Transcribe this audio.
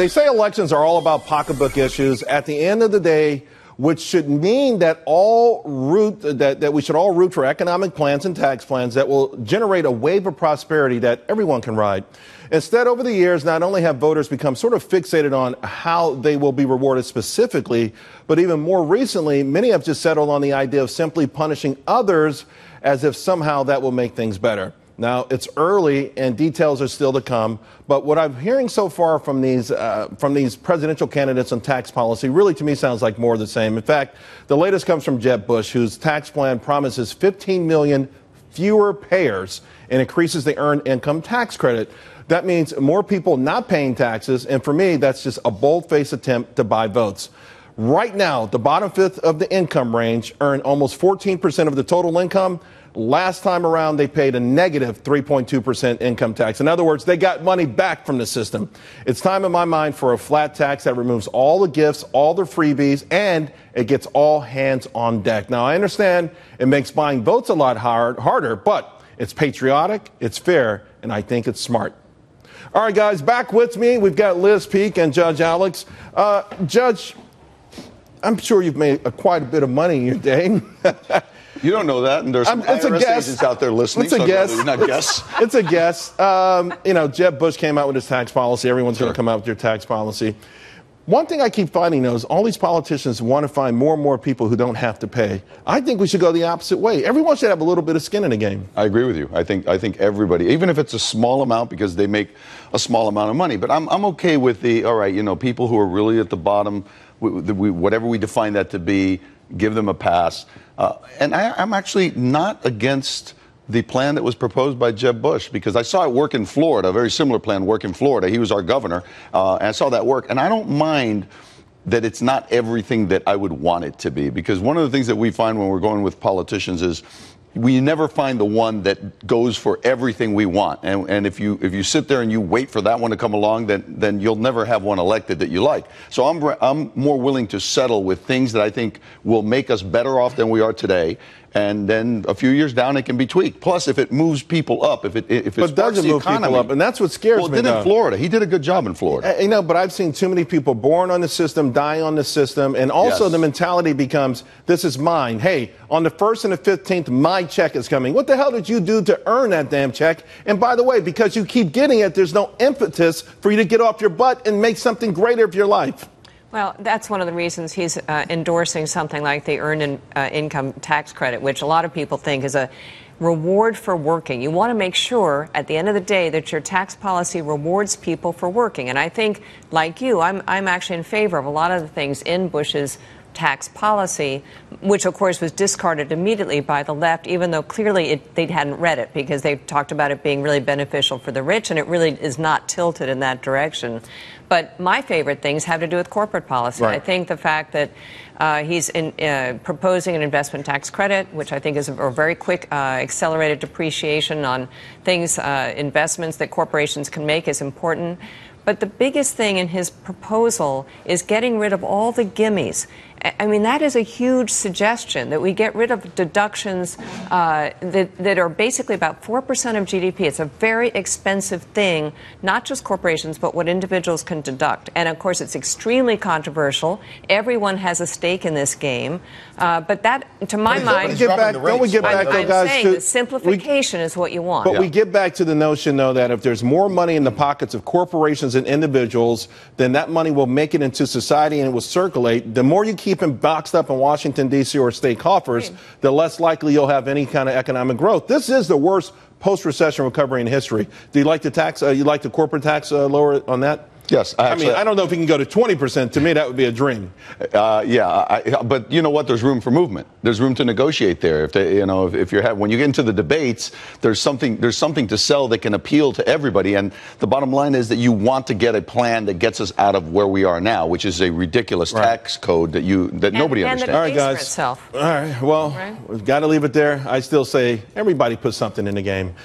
They say elections are all about pocketbook issues. At the end of the day, which should mean that we should all root for economic plans and tax plans that will generate a wave of prosperity that everyone can ride. Instead, over the years, not only have voters become sort of fixated on how they will be rewarded specifically, but even more recently, many have just settled on the idea of simply punishing others as if somehow that will make things better. Now, it's early and details are still to come, but what I'm hearing so far from these presidential candidates on tax policy really to me sounds like more of the same. In fact, the latest comes from Jeb Bush, whose tax plan promises 15 million fewer payers and increases the earned income tax credit. That means more people not paying taxes, and for me, that's just a bold-faced attempt to buy votes. Right now, the bottom fifth of the income range earn almost 14% of the total income. Last time around, they paid a negative 3.2% income tax. In other words, they got money back from the system. It's time in my mind for a flat tax that removes all the gifts, all the freebies, and it gets all hands on deck. Now, I understand it makes buying votes a lot harder, but it's patriotic, it's fair, and I think it's smart. All right, guys, back with me, we've got Liz Peek and Judge Alex. Judge, I'm sure you've made quite a bit of money in your day. You don't know that, and there's some IRS agents out there listening. It's a guess. Not guess. It's a guess. Jeb Bush came out with his tax policy. Everyone's going to come out with your tax policy. One thing I keep finding, though, is all these politicians want to find more and more people who don't have to pay. I think we should go the opposite way. Everyone should have a little bit of skin in the game. I agree with you. I think everybody, even if it's a small amount because they make a small amount of money. But I'm okay with people who are really at the bottom, whatever we define that to be, give them a pass. And I'm actually not against the plan that was proposed by Jeb Bush, because I saw it work in Florida, a very similar plan work in Florida. He was our governor, and I saw that work. And I don't mind that it's not everything that I would want it to be, because one of the things that we find when we're going with politicians is we never find the one that goes for everything we want. And if you sit there and you wait for that one to come along, then you'll never have one elected that you like. So I'm more willing to settle with things that I think will make us better off than we are today. And then a few years down, it can be tweaked. Plus, if it moves people up, if it sparks the economy, people up, and that's what scares me. Well, it did in Florida. He did a good job in Florida. But I've seen too many people born on the system, dying on the system, and also the mentality becomes, this is mine. Hey, on the 1st and the 15th, my check is coming. What the hell did you do to earn that damn check? And by the way, because you keep getting it, there's no impetus for you to get off your butt and make something greater of your life. Well, that's one of the reasons he's endorsing something like the earned income tax credit, which a lot of people think is a reward for working. You want to make sure at the end of the day that your tax policy rewards people for working. And I think, like you, I'm actually in favor of a lot of the things in Bush's tax policy, which of course was discarded immediately by the left, even though clearly they hadn't read it, because they talked about it being really beneficial for the rich, and it really is not tilted in that direction. But my favorite things have to do with corporate policy. Right. I think the fact that he's proposing an investment tax credit, which I think is a very quick accelerated depreciation on things, investments that corporations can make, is important. But the biggest thing in his proposal is getting rid of all the gimmies. I mean, that is a huge suggestion, that we get rid of deductions that are basically about 4% of GDP. It's a very expensive thing, not just corporations, but what individuals can deduct. And, of course, it's extremely controversial. Everyone has a stake in this game. But that, to my mind, don't we get back, I'm guys, saying the simplification is what you want. But we get back to the notion, though, that if there's more money in the pockets of corporations and individuals, then that money will make it into society and it will circulate. The more you keep them boxed up in Washington, D.C. or state coffers, the less likely you'll have any kind of economic growth. This is the worst post-recession recovery in history. Do you like the tax? You like the corporate tax lower on that? Yes. I mean, I don't know if you can go to 20%. To me, that would be a dream. But you know what? There's room for movement. There's room to negotiate there. When you get into the debates, there's something to sell that can appeal to everybody. And the bottom line is that you want to get a plan that gets us out of where we are now, which is a ridiculous tax code that nobody understands. All right, guys. All right. Well, we've got to leave it there. I still say everybody put something in the game.